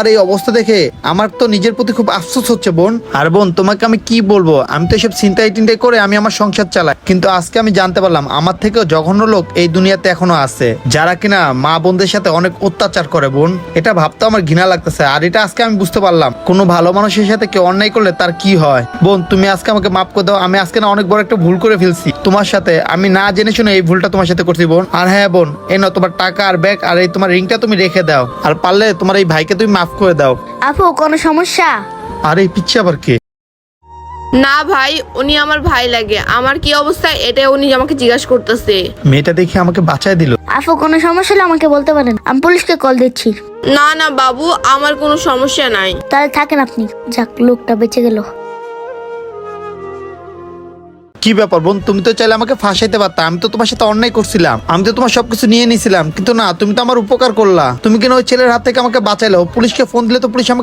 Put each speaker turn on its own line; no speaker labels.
আর এই অবস্থা দেখে আমার তো নিজের প্রতি খুব আফসোস হচ্ছে বোন। আর বোন তোমাকে আমি কি বলবো, আমি তো এসব চিন্তাই টিন্তাই করে আমি আমার সংসার চালাই, কিন্তু আজকে আমি জানতে পারলাম আমার থেকেও জঘন্য লোক এই দুনিয়াতে এখনো আছে, যারা কিনা মা বোনদের সাথে অনেক অত্যাচার করে বোন। এটা ভাবতে আমার ঘৃণা লাগতেছে। আর এটা আজকে আমি বুঝতে পারলাম কোনো ভালো মানুষের সাথে কেউ অন্যায় করলে তার কি হয়। বোন তুমি আজকে আমাকে মাফ করে দাও, আমি আজকে না অনেক বড় একটা ভুল করে ফেলছি তোমার সাথে, আমি না জেনে শুনে এই ভুলটা তোমার সাথে করছি বোন। আর হ্যাঁ বোন, এই নাও তোমার টাকা আর ব্যাগ, আর এই তোমার রিংটা তুমি রেখে দাও, আর পারলে তোমার এই ভাইকে তুমি মাফ করে দাও।
আপু কোনো সমস্যা?
আর এই পিচ্ছি আবার কে?
না ভাই, উনি আমার ভাই লাগে। আমার কি অবস্থা এটা উনি আমাকে জিজ্ঞাসা করতেছে।
মেয়েটা দেখে আমাকে বাঁচায় দিল।
আপু কোনো সমস্যা হলে আমাকে বলতে পারেন, আমি পুলিশকে কল দিচ্ছি।
না না বাবু, আমার কোনো সমস্যা নাই।
তাহলে থাকেন আপনি। যাক, লোকটা বেঁচে গেল।
কি ব্যাপার বোন, তুমি তো চাইলে আমাকে ফাঁসাইতে পারতা, আমি তো তোমার সাথে অন্যায় করছিলাম, আমি তো তোমার সবকিছু নিয়ে নিছিলাম, কিন্তু না, তুমি তো আমার উপকার করলা। তুমি কেন ওই ছেলের হাত থেকে আমাকে বাঁচাইলো? পুলিশকে ফোন দিলে তো পুলিশ আমাকে